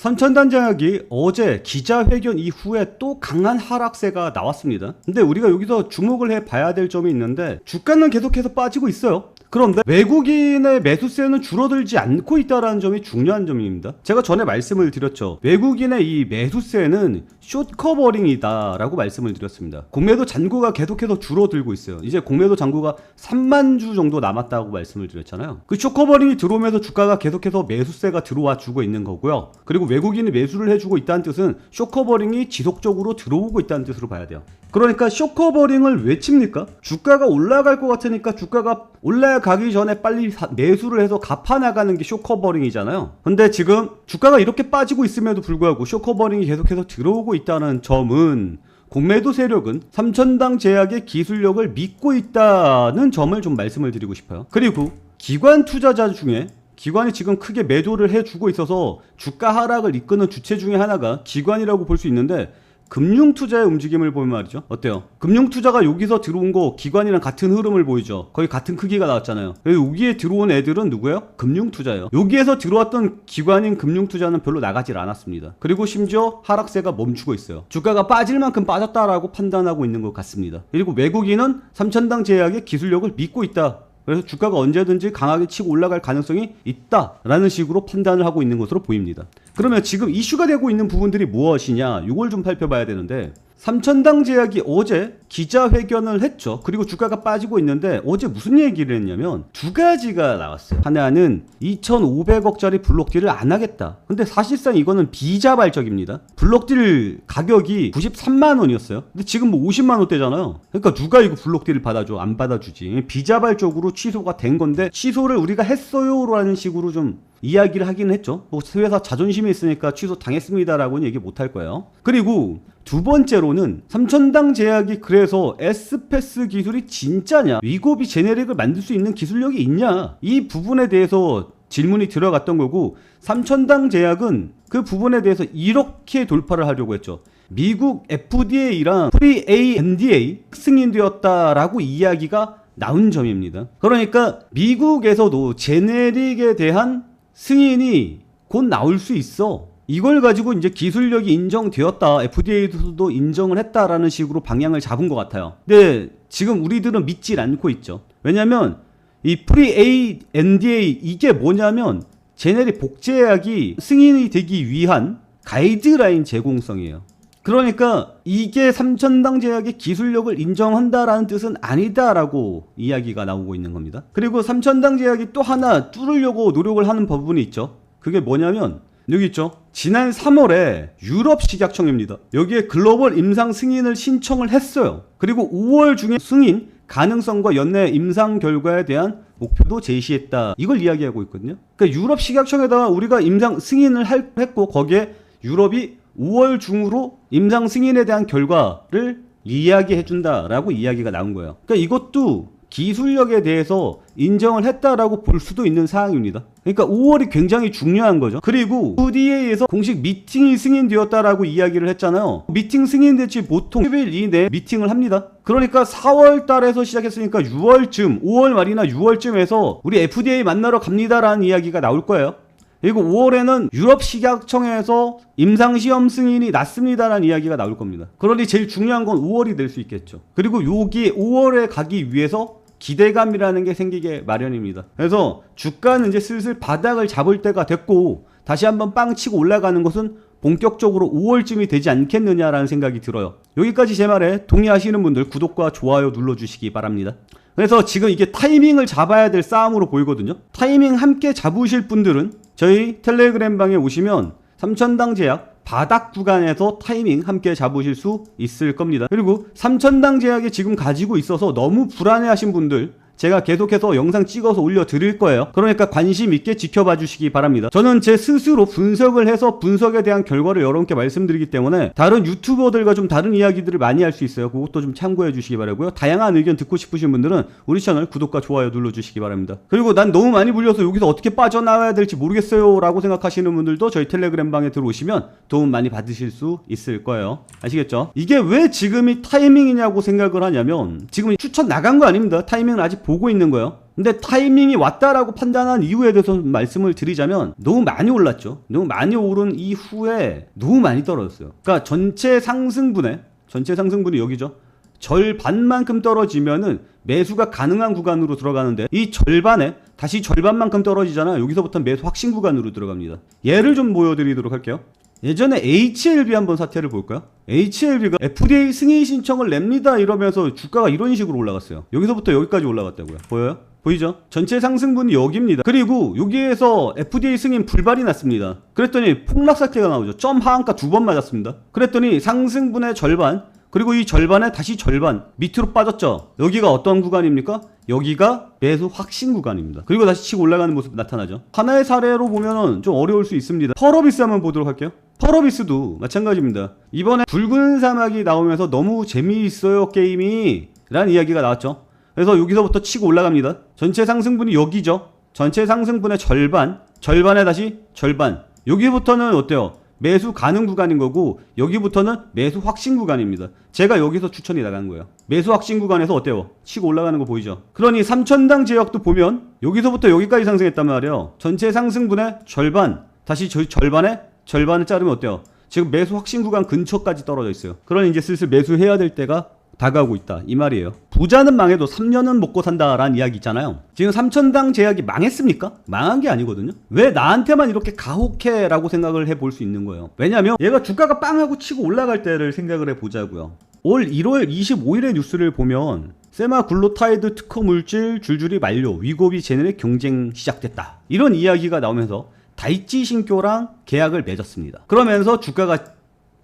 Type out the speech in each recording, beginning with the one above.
삼천단제약이 어제 기자회견 이후에 또 강한 하락세가 나왔습니다. 근데 우리가 여기서 주목을 해봐야 될 점이 있는데 주가는 계속해서 빠지고 있어요. 그런데 외국인의 매수세는 줄어들지 않고 있다는 점이 중요한 점입니다. 제가 전에 말씀을 드렸죠. 외국인의 이 매수세는 숏커버링이다 라고 말씀을 드렸습니다. 공매도 잔고가 계속해서 줄어들고 있어요. 이제 공매도 잔고가 3만 주 정도 남았다고 말씀을 드렸잖아요. 그 숏커버링이 들어오면서 주가가 계속해서 매수세가 들어와 주고 있는 거고요. 그리고 외국인이 매수를 해주고 있다는 뜻은 숏커버링이 지속적으로 들어오고 있다는 뜻으로 봐야 돼요. 그러니까 숏커버링을 왜 칩니까? 주가가 올라갈 것 같으니까 주가가 올라가기 전에 빨리 매수를 해서 갚아나가는 게 숏커버링이잖아요. 근데 지금 주가가 이렇게 빠지고 있음에도 불구하고 숏커버링이 계속해서 들어오고 있다는 점은 공매도 세력은 삼천당 제약의 기술력을 믿고 있다는 점을 좀 말씀을 드리고 싶어요. 그리고 기관 투자자 중에 기관이 지금 크게 매도를 해주고 있어서 주가 하락을 이끄는 주체 중에 하나가 기관이라고 볼 수 있는데 금융투자의 움직임을 보면 말이죠. 어때요? 금융투자가 여기서 들어온 거 기관이랑 같은 흐름을 보이죠. 거의 같은 크기가 나왔잖아요. 여기에 들어온 애들은 누구예요? 금융투자예요. 여기에서 들어왔던 기관인 금융투자는 별로 나가질 않았습니다. 그리고 심지어 하락세가 멈추고 있어요. 주가가 빠질 만큼 빠졌다라고 판단하고 있는 것 같습니다. 그리고 외국인은 삼천당 제약의 기술력을 믿고 있다. 그래서 주가가 언제든지 강하게 치고 올라갈 가능성이 있다라는 식으로 판단을 하고 있는 것으로 보입니다. 그러면 지금 이슈가 되고 있는 부분들이 무엇이냐, 이걸 좀 살펴봐야 되는데, 삼천당 제약이 어제 기자회견을 했죠. 그리고 주가가 빠지고 있는데 어제 무슨 얘기를 했냐면 두 가지가 나왔어요. 하나는 2,500억짜리 블록딜을 안 하겠다. 근데 사실상 이거는 비자발적입니다. 블록딜 가격이 93만 원이었어요. 근데 지금 뭐 50만 원대잖아요. 그러니까 누가 이거 블록딜을 받아줘? 안 받아주지. 비자발적으로 취소가 된 건데 취소를 우리가 했어요 라는 식으로 좀 이야기를 하기는 했죠. 뭐 회사 자존심이 있으니까 취소 당했습니다라고는 얘기 못할 거예요. 그리고 두 번째로는 삼천당 제약이 그래서 S패스 기술이 진짜냐, 위고비 제네릭을 만들 수 있는 기술력이 있냐, 이 부분에 대해서 질문이 들어갔던 거고, 삼천당 제약은 그 부분에 대해서 이렇게 돌파를 하려고 했죠. 미국 FDA랑 프리-ANDA 승인되었다라고 이야기가 나온 점입니다. 그러니까 미국에서도 제네릭에 대한 승인이 곧 나올 수 있어. 이걸 가지고 이제 기술력이 인정되었다, FDA도 인정을 했다라는 식으로 방향을 잡은 것 같아요. 근데 지금 우리들은 믿질 않고 있죠. 왜냐면 이 프리-ANDA 이게 뭐냐면 제네릭 복제약이 승인이 되기 위한 가이드라인 제공성이에요. 그러니까 이게 삼천당 제약의 기술력을 인정한다라는 뜻은 아니다라고 이야기가 나오고 있는 겁니다. 그리고 삼천당 제약이 또 하나 뚫으려고 노력을 하는 부분이 있죠. 그게 뭐냐면 여기 있죠. 지난 3월에 유럽 식약청입니다. 여기에 글로벌 임상 승인을 신청을 했어요. 그리고 5월 중에 승인 가능성과 연내 임상 결과에 대한 목표도 제시했다. 이걸 이야기하고 있거든요. 그러니까 유럽 식약청에다가 우리가 임상 승인을 했고 거기에 유럽이 5월 중으로 임상 승인에 대한 결과를 이야기해준다라고 이야기가 나온 거예요. 그러니까 이것도 기술력에 대해서 인정을 했다라고 볼 수도 있는 사항입니다. 그러니까 5월이 굉장히 중요한 거죠. 그리고 FDA에서 공식 미팅이 승인되었다라고 이야기를 했잖아요. 미팅 승인됐지 보통 10일 이내에 미팅을 합니다. 그러니까 4월 달에서 시작했으니까 6월쯤, 5월 말이나 6월쯤에서 우리 FDA 만나러 갑니다라는 이야기가 나올 거예요. 그리고 5월에는 유럽 식약청에서 임상시험 승인이 났습니다라는 이야기가 나올 겁니다. 그러니 제일 중요한 건 5월이 될 수 있겠죠. 그리고 여기 5월에 가기 위해서 기대감이라는 게 생기게 마련입니다. 그래서 주가는 이제 슬슬 바닥을 잡을 때가 됐고 다시 한번 빵 치고 올라가는 것은 본격적으로 5월쯤이 되지 않겠느냐라는 생각이 들어요. 여기까지 제 말에 동의하시는 분들 구독과 좋아요 눌러주시기 바랍니다. 그래서 지금 이게 타이밍을 잡아야 될 싸움으로 보이거든요. 타이밍 함께 잡으실 분들은 저희 텔레그램 방에 오시면 삼천당 제약 바닥 구간에서 타이밍 함께 잡으실 수 있을 겁니다. 그리고 삼천당 제약이 지금 가지고 있어서 너무 불안해하신 분들 제가 계속해서 영상 찍어서 올려드릴 거예요. 그러니까 관심 있게 지켜봐 주시기 바랍니다. 저는 제 스스로 분석을 해서 분석에 대한 결과를 여러분께 말씀드리기 때문에 다른 유튜버들과 좀 다른 이야기들을 많이 할 수 있어요. 그것도 좀 참고해 주시기 바라고요. 다양한 의견 듣고 싶으신 분들은 우리 채널 구독과 좋아요 눌러주시기 바랍니다. 그리고 난 너무 많이 불려서 여기서 어떻게 빠져나와야 될지 모르겠어요 라고 생각하시는 분들도 저희 텔레그램 방에 들어오시면 도움 많이 받으실 수 있을 거예요. 아시겠죠? 이게 왜 지금이 타이밍이냐고 생각을 하냐면 지금 추천 나간 거 아닙니다. 타이밍은 아직 보고 있는 거예요. 근데 타이밍이 왔다라고 판단한 이유에 대해서 말씀을 드리자면 너무 많이 올랐죠. 너무 많이 오른 이후에 너무 많이 떨어졌어요. 그러니까 전체 상승분이 여기죠. 절반만큼 떨어지면은 매수가 가능한 구간으로 들어가는데 이 절반에 다시 절반만큼 떨어지잖아요. 여기서부터 매수 확신 구간으로 들어갑니다. 예를 좀 보여드리도록 할게요. 예전에 HLB 한번 사태를 볼까요? HLB가 FDA 승인 신청을 냅니다 이러면서 주가가 이런 식으로 올라갔어요. 여기서부터 여기까지 올라갔다고요. 보여요? 보이죠? 전체 상승분이 여기입니다. 그리고 여기에서 FDA 승인 불발이 났습니다. 그랬더니 폭락 사태가 나오죠. 점 하한가 2번 맞았습니다. 그랬더니 상승분의 절반, 그리고 이 절반에 다시 절반 밑으로 빠졌죠. 여기가 어떤 구간입니까? 여기가 매수 확신 구간입니다. 그리고 다시 치고 올라가는 모습 나타나죠. 하나의 사례로 보면은 좀 어려울 수 있습니다. 펄어비스 한번 보도록 할게요. 펄어비스도 마찬가지입니다. 이번에 붉은 사막이 나오면서 너무 재미있어요 게임이 라는 이야기가 나왔죠. 그래서 여기서부터 치고 올라갑니다. 전체 상승분이 여기죠. 전체 상승분의 절반에 다시 절반. 여기부터는 어때요? 매수 가능 구간인 거고 여기부터는 매수 확신 구간입니다. 제가 여기서 추천이 나간 거예요. 매수 확신 구간에서 어때요? 치고 올라가는 거 보이죠? 그러니 3천당 제약도 보면 여기서부터 여기까지 상승했단 말이에요. 전체 상승분의 절반, 다시 절반을 자르면 어때요? 지금 매수 확신 구간 근처까지 떨어져 있어요. 그러니 이제 슬슬 매수해야 될 때가 다가오고 있다 이 말이에요. 부자는 망해도 3년은 먹고 산다라는 이야기 있잖아요. 지금 3천당 제약이 망했습니까? 망한 게 아니거든요. 왜 나한테만 이렇게 가혹해 라고 생각을 해볼 수 있는 거예요. 왜냐면 얘가 주가가 빵하고 치고 올라갈 때를 생각을 해보자고요. 올 1월 25일의 뉴스를 보면 세마글루타이드 특허 물질 줄줄이 만료, 위고비 제네릭 경쟁 시작됐다 이런 이야기가 나오면서 다이치 신교랑 계약을 맺었습니다. 그러면서 주가가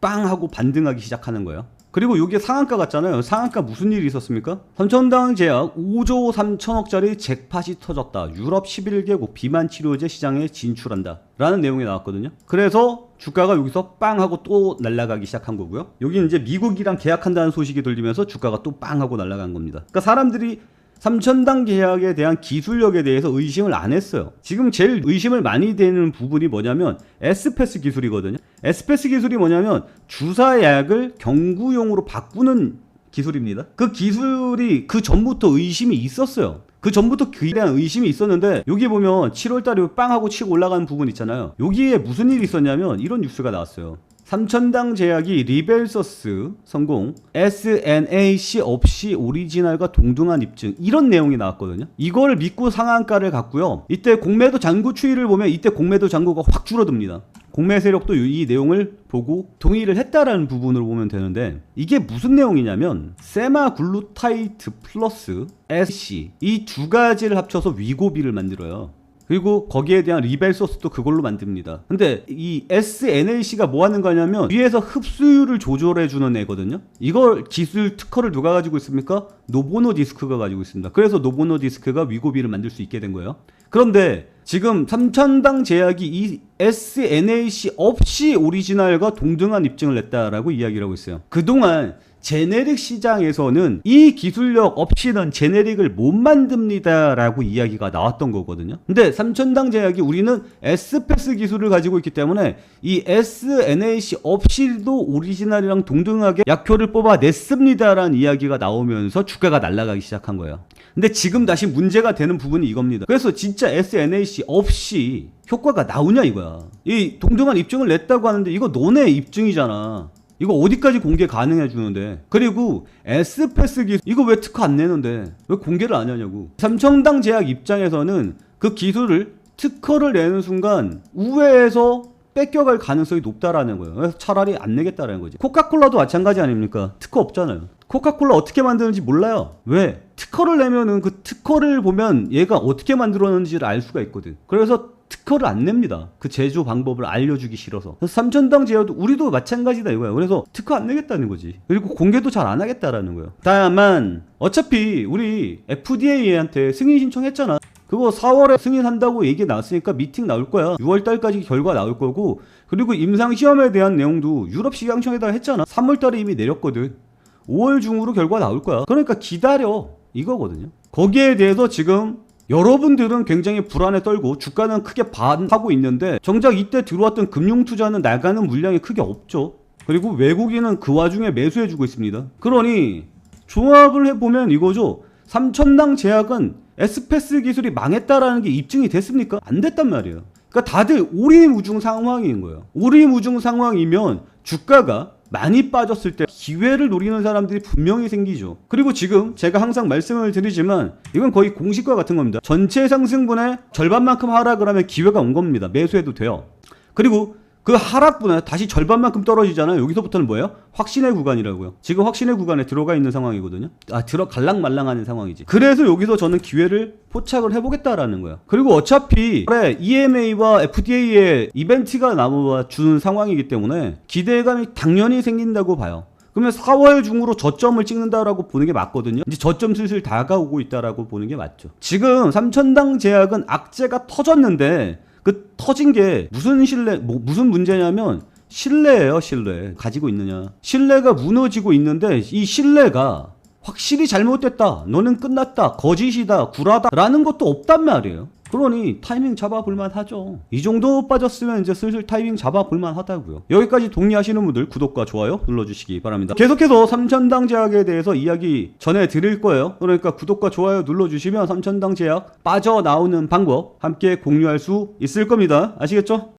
빵하고 반등하기 시작하는 거예요. 그리고 이게 상한가 같잖아요. 상한가 무슨 일이 있었습니까? 3천당 제약 5조 3천억짜리 잭팟이 터졌다. 유럽 11개국 비만 치료제 시장에 진출한다 라는 내용이 나왔거든요. 그래서 주가가 여기서 빵 하고 또 날아가기 시작한 거고요. 여기 이제 미국이랑 계약한다는 소식이 들리면서 주가가 또 빵 하고 날아간 겁니다. 그러니까 사람들이 3천당 계약에 대한 기술력에 대해서 의심을 안 했어요. 지금 제일 의심을 많이 되는 부분이 뭐냐면 에스패스 기술이거든요. 에스패스 기술이 뭐냐면 주사약을 경구용으로 바꾸는 기술입니다. 그 기술이 그 전부터 의심이 있었어요. 그 전부터 그에 대한 의심이 있었는데 여기 보면 7월달에 빵하고 치고 올라가는 부분 있잖아요. 여기에 무슨 일이 있었냐면 이런 뉴스가 나왔어요. 3천당 제약이 리벨서스 성공, SNAC 없이 오리지널과 동등한 입증 이런 내용이 나왔거든요. 이걸 믿고 상한가를 갔고요. 이때 공매도 잔고 추이를 보면 이때 공매도 잔고가 확 줄어듭니다. 공매 세력도 이 내용을 보고 동의를 했다라는 부분으로 보면 되는데 이게 무슨 내용이냐면 세마글루타이트 플러스 SC 이 두 가지를 합쳐서 위고비를 만들어요. 그리고 거기에 대한 리벨 소스도 그걸로 만듭니다. 근데 이 SNAC가 뭐 하는 거냐면 위에서 흡수율을 조절해주는 애거든요. 이걸 기술 특허를 누가 가지고 있습니까? 노보노디스크가 가지고 있습니다. 그래서 노보노디스크가 위고비를 만들 수 있게 된 거예요. 그런데 지금 3천당 제약이 이 SNAC 없이 오리지널과 동등한 입증을 냈다라고 이야기를 하고 있어요. 그동안 제네릭 시장에서는 이 기술력 없이는 제네릭을 못 만듭니다 라고 이야기가 나왔던 거거든요. 근데 3천당 제약이 우리는 S패스 기술을 가지고 있기 때문에 이 SNAC 없이도 오리지널이랑 동등하게 약효를 뽑아냈습니다 라는 이야기가 나오면서 주가가 날아가기 시작한 거예요. 근데 지금 다시 문제가 되는 부분이 이겁니다. 그래서 진짜 SNAC 없이 효과가 나오냐 이거야. 이 동등한 입증을 냈다고 하는데 이거 너네 입증이잖아. 이거 어디까지 공개 가능해 주는데. 그리고 S패스 기술 이거 왜 특허 안 내는데 왜 공개를 안 하냐고. 3천당 제약 입장에서는 그 기술을 특허를 내는 순간 우회해서 뺏겨갈 가능성이 높다라는 거예요. 그래서 차라리 안 내겠다라는 거지. 코카콜라도 마찬가지 아닙니까? 특허 없잖아요. 코카콜라 어떻게 만드는지 몰라요. 왜? 특허를 내면은 그 특허를 보면 얘가 어떻게 만들었는지를 알 수가 있거든. 그래서 특허를 안 냅니다. 그 제조 방법을 알려주기 싫어서. 그래서 3천당 제어도 우리도 마찬가지다 이거야. 그래서 특허 안 내겠다는 거지. 그리고 공개도 잘 안 하겠다라는 거예요. 다만 어차피 우리 FDA한테 승인 신청했잖아. 그거 4월에 승인한다고 얘기 나왔으니까 미팅 나올 거야. 6월달까지 결과 나올 거고, 그리고 임상시험에 대한 내용도 유럽 시장청에다가 했잖아. 3월달에 이미 내렸거든. 5월 중으로 결과 나올 거야. 그러니까 기다려 이거거든요. 거기에 대해서 지금 여러분들은 굉장히 불안에 떨고 주가는 크게 반하고 있는데 정작 이때 들어왔던 금융투자는 나가는 물량이 크게 없죠. 그리고 외국인은 그 와중에 매수해주고 있습니다. 그러니 종합을 해보면 이거죠. 3천당 제약은 에스페스 기술이 망했다라는 게 입증이 됐습니까? 안 됐단 말이에요. 그러니까 다들 오리무중 상황인 거예요. 오리무중 상황이면 주가가 많이 빠졌을 때 기회를 노리는 사람들이 분명히 생기죠. 그리고 지금 제가 항상 말씀을 드리지만 이건 거의 공식과 같은 겁니다. 전체 상승분의 절반만큼 하락을 하면 기회가 온 겁니다. 매수해도 돼요. 그리고 그 하락분에 다시 절반만큼 떨어지잖아요. 여기서부터는 뭐예요? 확신의 구간이라고요. 지금 확신의 구간에 들어가 있는 상황이거든요. 갈랑말랑하는 상황이지. 그래서 여기서 저는 기회를 포착을 해보겠다라는 거예요. 그리고 어차피 EMA와 FDA의 이벤트가 나와주는 상황이기 때문에 기대감이 당연히 생긴다고 봐요. 그러면 4월 중으로 저점을 찍는다라고 보는 게 맞거든요. 이제 저점 슬슬 다가오고 있다라고 보는 게 맞죠. 지금 3천당 제약은 악재가 터졌는데 그 터진 게 무슨 문제냐면 신뢰예요. 신뢰 가지고 있느냐. 신뢰가 무너지고 있는데 이 신뢰가 확실히 잘못됐다, 너는 끝났다, 거짓이다, 구라다 라는 것도 없단 말이에요. 그러니 타이밍 잡아볼만 하죠. 이 정도 빠졌으면 이제 슬슬 타이밍 잡아볼만 하다고요. 여기까지 동의하시는 분들 구독과 좋아요 눌러주시기 바랍니다. 계속해서 3천당 제약에 대해서 이야기 전해드릴 거예요. 그러니까 구독과 좋아요 눌러주시면 3천당 제약 빠져나오는 방법 함께 공유할 수 있을 겁니다. 아시겠죠?